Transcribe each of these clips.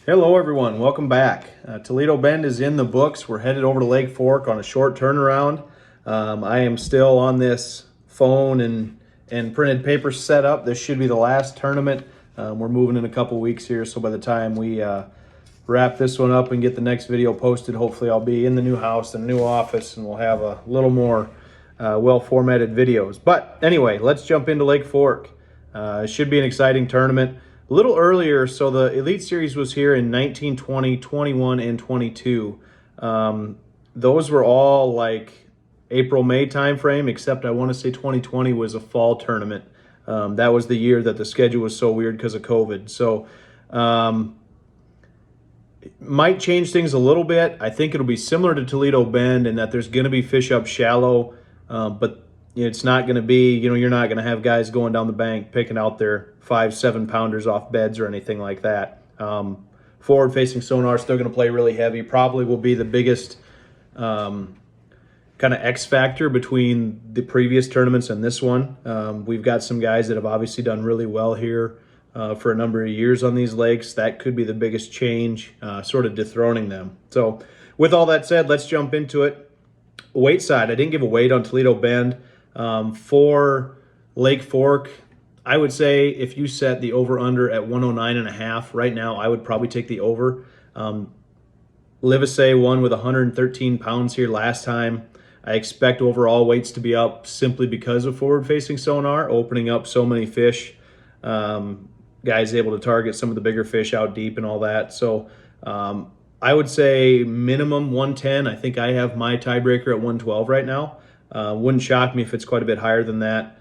Hello everyone, welcome back. Toledo Bend is in the books. We're headed over to Lake Fork on a short turnaround. I am still on this phone and printed paper setup. This should be the last tournament. We're moving in a couple weeks here, so by the time we wrap this one up and get the next video posted, hopefully I'll be in the new house and new office and we'll have a little more well-formatted videos. But anyway, let's jump into Lake Fork. It should be an exciting tournament. A little earlier, so the Elite Series was here in 1920, 21, and 22. Those were all like April, May timeframe, except I want to say 2020 was a fall tournament. That was the year that the schedule was so weird because of COVID. So it might change things a little bit. I think it'll be similar to Toledo Bend in that there's going to be fish up shallow, but it's not going to be, you're not going to have guys going down the bank picking out their 5-7 pounders off beds or anything like that. Forward facing sonar still going to play really heavy. Probably will be the biggest kind of X factor between the previous tournaments and this one. We've got some guys that have obviously done really well here for a number of years on these lakes. That could be the biggest change, sort of dethroning them. So with all that said, let's jump into it. Weight side, I didn't give a weight on Toledo Bend. For Lake Fork, I would say if you set the over-under at 109.5 right now, I would probably take the over. Livesey won with 113 pounds here last time. I expect overall weights to be up simply because of forward-facing sonar, opening up so many fish. Guys able to target some of the bigger fish out deep and all that. So I would say minimum 110. I think I have my tiebreaker at 112 right now. Wouldn't shock me if it's quite a bit higher than that.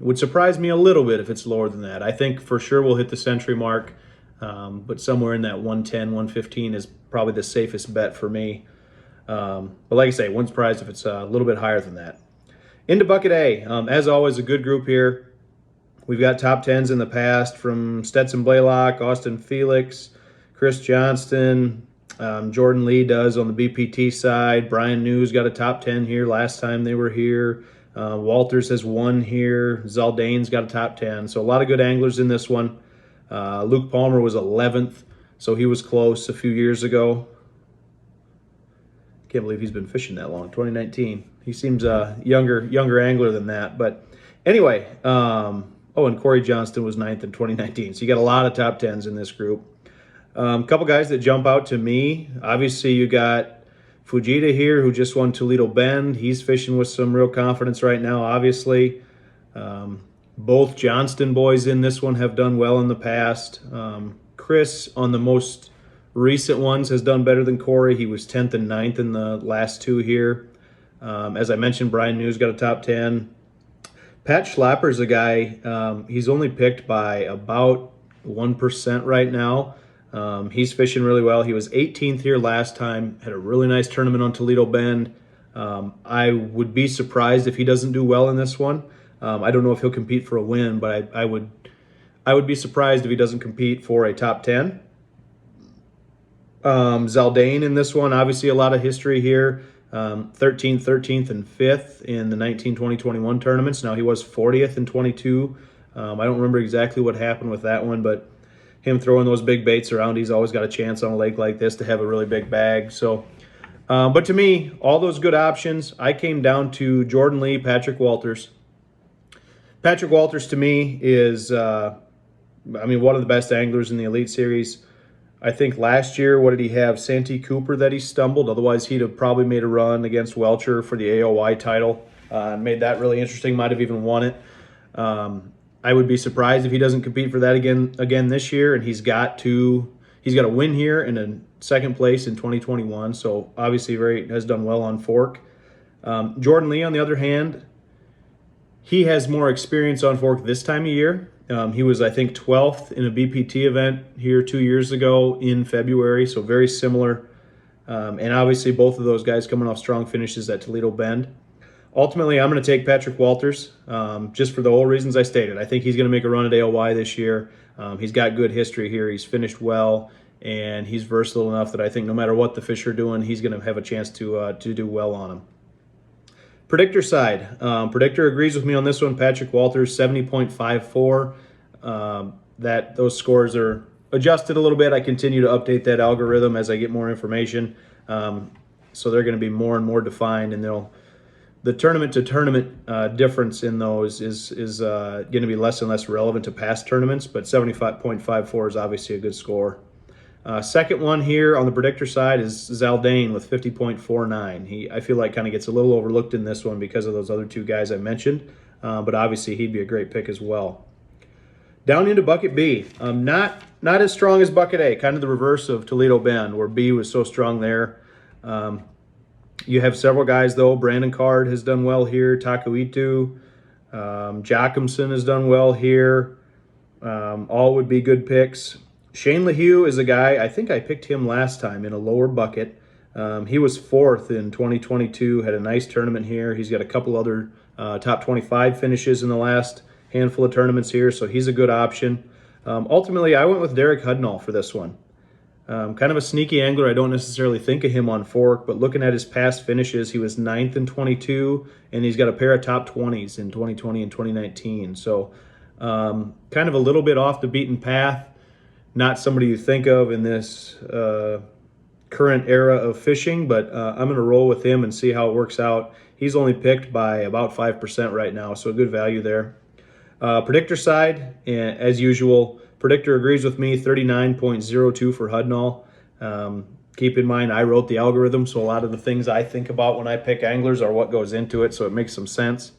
Would surprise me a little bit if it's lower than that. I think for sure we'll hit the century mark, but somewhere in that 110, 115 is probably the safest bet for me. But like I say, wouldn't surprise if it's a little bit higher than that. Into Bucket A. As always, a good group here. We've got top 10s in the past from Stetson Blaylock, Austin Felix, Chris Johnston, Jordan Lee does on the BPT side. Brian News got a top 10 here last time they were here. Walters has won here. Zaldane's got a top 10. So a lot of good anglers in this one. Luke Palmer was 11th, so he was close a few years ago. Can't believe he's been fishing that long, 2019. He seems a younger angler than that. But anyway, and Corey Johnston was 9th in 2019. So you got a lot of top 10s in this group. A couple guys that jump out to me. Obviously, you got Fujita here, who just won Toledo Bend. He's fishing with some real confidence right now, obviously. Both Johnston boys in this one have done well in the past. Chris, on the most recent ones, has done better than Corey. He was 10th and 9th in the last two here. As I mentioned, Brian News got a top 10. Pat Schlapper's a guy, he's only picked by about 1% right now. He's fishing really well. He was 18th here last time, had a really nice tournament on Toledo Bend. I would be surprised if he doesn't do well in this one. I don't know if he'll compete for a win, but I would be surprised if he doesn't compete for a top 10. Zaldane in this one, obviously a lot of history here. 13th, 13th, and 5th in the 19, 20, 21 tournaments. Now he was 40th in 22. I don't remember exactly what happened with that one, but him throwing those big baits around, he's always got a chance on a lake like this to have a really big bag. So, but to me, all those good options, I came down to Jordan Lee, Patrick Walters. Patrick Walters to me is, one of the best anglers in the Elite Series. I think last year, what did he have? Santee Cooper that he stumbled. Otherwise, he'd have probably made a run against Welcher for the AOY title. Made that really interesting. Might have even won it. I would be surprised if he doesn't compete for that again this year. And he's got a win here and a second place in 2021. So obviously has done well on Fork. Jordan Lee, on the other hand, he has more experience on Fork this time of year. He was, I think, 12th in a BPT event here 2 years ago in February, so very similar. And obviously both of those guys coming off strong finishes at Toledo Bend. Ultimately, I'm going to take Patrick Walters just for the whole reasons I stated. I think he's going to make a run at AOY this year. He's got good history here. He's finished well, and he's versatile enough that I think no matter what the fish are doing, he's going to have a chance to do well on them. Predictor side. Predictor agrees with me on this one. Patrick Walters, 70.54. Those scores are adjusted a little bit. I continue to update that algorithm as I get more information. So they're going to be more and more defined, and the tournament to tournament difference in those is going to be less and less relevant to past tournaments, but 75.54 is obviously a good score. Second one here on the predictor side is Zaldane with 50.49. I feel like kind of gets a little overlooked in this one because of those other two guys I mentioned, but obviously he'd be a great pick as well. Down into bucket B, not as strong as bucket A, kind of the reverse of Toledo Bend, where B was so strong there. You have several guys, though. Brandon Card has done well here. Takuitu, Jacobson has done well here. All would be good picks. Shane LaHue is a guy, I think I picked him last time in a lower bucket. He was 4th in 2022, had a nice tournament here. He's got a couple other top 25 finishes in the last handful of tournaments here, so he's a good option. Ultimately, I went with Derek Hudnall for this one. Kind of a sneaky angler. I don't necessarily think of him on fork, but looking at his past finishes, he was 9th in 22, and he's got a pair of top 20s in 2020 and 2019. So kind of a little bit off the beaten path. Not somebody you think of in this current era of fishing, but I'm going to roll with him and see how it works out. He's only picked by about 5% right now, so a good value there. Predictor side, as usual, Predictor agrees with me, 39.02 for Hudnall. Keep in mind, I wrote the algorithm, so a lot of the things I think about when I pick anglers are what goes into it, so it makes some sense.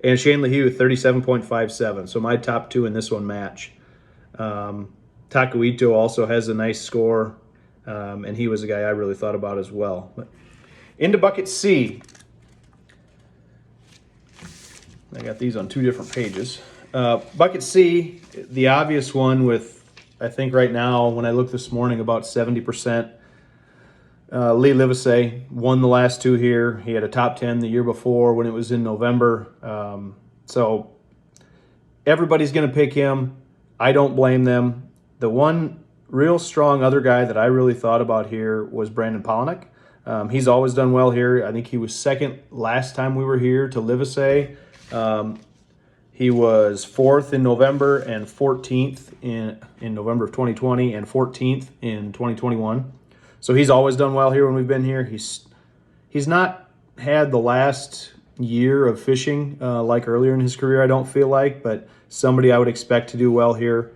And Shane LaHue, 37.57, so my top two in this one match. Takuito also has a nice score, and he was a guy I really thought about as well. But into bucket C. I got these on 2 different pages. Bucket C, the obvious one with, I think right now, when I looked this morning, about 70%. Lee Livesey won the last 2 here. He had a top 10 the year before when it was in November. So everybody's going to pick him. I don't blame them. The one real strong other guy that I really thought about here was Brandon Polinick. He's always done well here. I think he was 2nd last time we were here to Livesey. He was 4th in November and 14th in November of 2020 and 14th in 2021. So he's always done well here when we've been here. He's not had the last year of fishing like earlier in his career, I don't feel like, but somebody I would expect to do well here.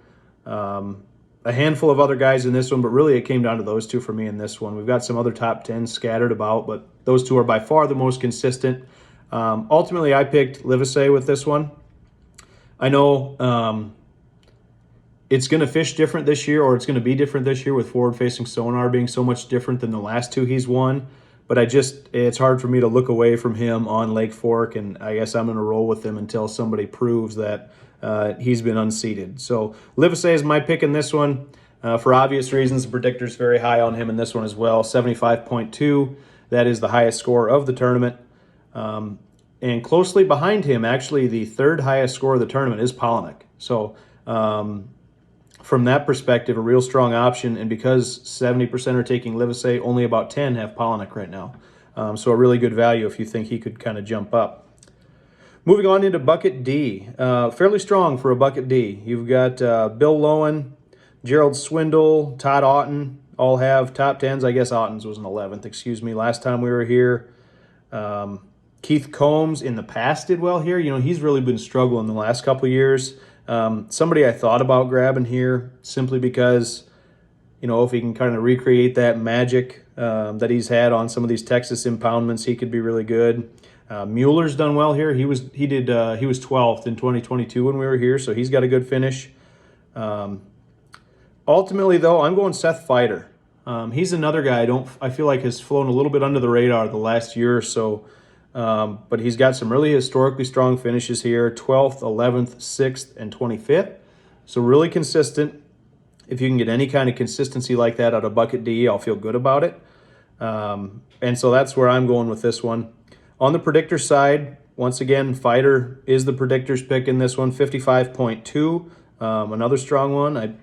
A handful of other guys in this one, but really it came down to those 2 for me in this one. We've got some other top 10s scattered about, but those 2 are by far the most consistent. Ultimately, I picked Livesey with this one. I know it's going to fish different this year, or it's going to be different this year with forward-facing sonar being so much different than the last 2 he's won. But it's hard for me to look away from him on Lake Fork, and I guess I'm going to roll with him until somebody proves that he's been unseated. So Livesey is my pick in this one. For obvious reasons, the predictor's very high on him in this one as well, 75.2. That is the highest score of the tournament. And closely behind him, actually, the 3rd highest score of the tournament is Polinick. So from that perspective, a real strong option. And because 70% are taking Livesey, only about 10 have Polinick right now. So a really good value if you think he could kind of jump up. Moving on into bucket D. Fairly strong for a bucket D. You've got Bill Lowen, Gerald Swindle, Todd Otten, all have top 10s. I guess Otten's was an 11th, excuse me, last time we were here. Keith Combs in the past did well here. You know, he's really been struggling the last couple of years. Somebody I thought about grabbing here simply because, you know, if he can kind of recreate that magic that he's had on some of these Texas impoundments, he could be really good. Mueller's done well here. He was 12th in 2022 when we were here, so he's got a good finish. Ultimately, though, I'm going Seth Feider. He's another guy I feel like has flown a little bit under the radar the last year or so. But he's got some really historically strong finishes here, 12th, 11th, 6th, and 25th. So really consistent. If you can get any kind of consistency like that out of bucket D, I'll feel good about it. And so that's where I'm going with this one. On the predictor side, once again, Feider is the predictor's pick in this one, 55.2. Another strong one.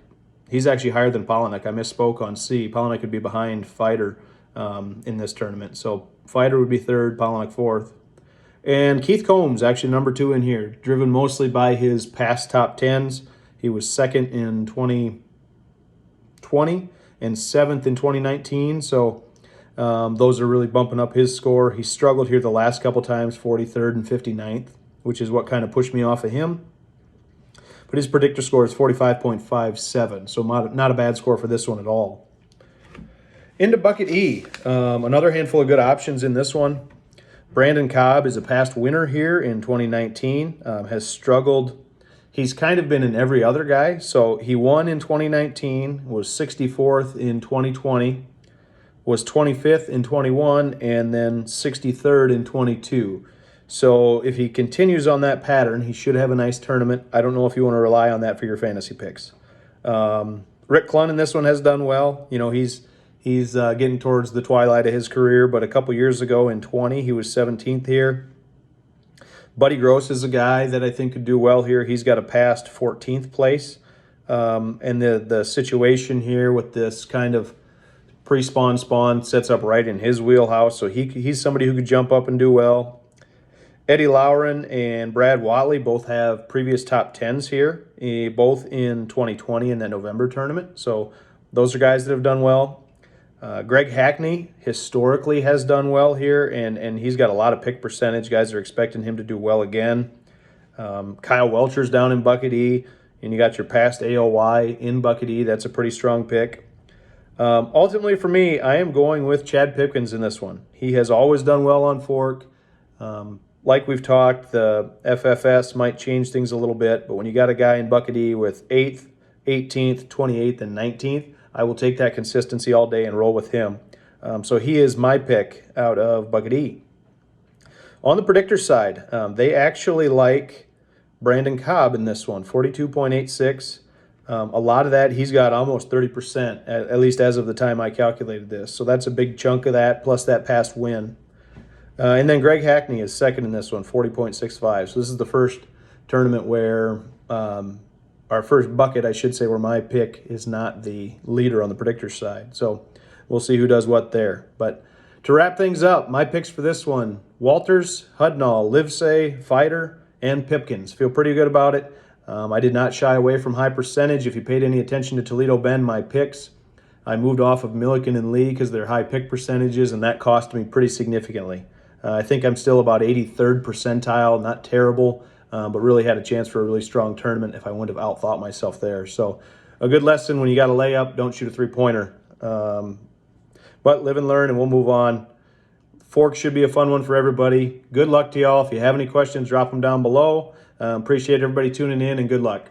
He's actually higher than Polinick. I misspoke on C. Polinick could be behind Feider in this tournament. So Feider would be 3rd, Polinick 4th. And Keith Combs, actually number 2 in here, driven mostly by his past top 10s. He was 2nd in 20 20 and 7th in 2019. So those are really bumping up his score. He struggled here the last couple times, 43rd and 59th, which is what kind of pushed me off of him. But his predictor score is 45.57, so not a bad score for this one at all. Into bucket E, another handful of good options in this one. Brandon Cobb is a past winner here in 2019, has struggled. He's kind of been an every other guy. So he won in 2019, was 64th in 2020, was 25th in 21, and then 63rd in 22. So if he continues on that pattern, he should have a nice tournament. I don't know if you want to rely on that for your fantasy picks. Rick Clunn in this one has done well. You know, he's getting towards the twilight of his career, but a couple years ago in 20, he was 17th here. Buddy Gross is a guy that I think could do well here. He's got a past 14th place. And the situation here with this kind of pre-spawn spawn sets up right in his wheelhouse. So he's somebody who could jump up and do well. Eddie Lauren and Brad Watley both have previous top 10s here, both in 2020 in that November tournament. So those are guys that have done well. Greg Hackney historically has done well here, and he's got a lot of pick percentage. Guys are expecting him to do well again. Kyle Welcher's down in bucket E, and you got your past AOY in bucket E. That's a pretty strong pick. Ultimately, for me, I am going with Chad Pipkins in this one. He has always done well on fork. Like we've talked, the FFS might change things a little bit, but when you got a guy in bucket E with 8th, 18th, 28th, and 19th, I will take that consistency all day and roll with him. So he is my pick out of bucket E. On the predictor side, they actually like Brandon Cobb in this one, 42.86. A lot of that, he's got almost 30%, at least as of the time I calculated this. So that's a big chunk of that, plus that past win. And then Greg Hackney is second in this one, 40.65. So this is the first tournament where, our first bucket, I should say, where my pick is not the leader on the predictor side. So we'll see who does what there. But to wrap things up, my picks for this one, Walters, Hudnall, Livesay, Fighter, and Pipkins. Feel pretty good about it. I did not shy away from high percentage. If you paid any attention to Toledo Bend, my picks, I moved off of Milliken and Lee because they're high pick percentages, and that cost me pretty significantly. I think I'm still about 83rd percentile, not terrible, but really had a chance for a really strong tournament if I wouldn't have outthought myself there. So a good lesson when you got a layup, don't shoot a three-pointer. But live and learn, and we'll move on. Fork should be a fun one for everybody. Good luck to y'all. If you have any questions, drop them down below. Appreciate everybody tuning in, and good luck.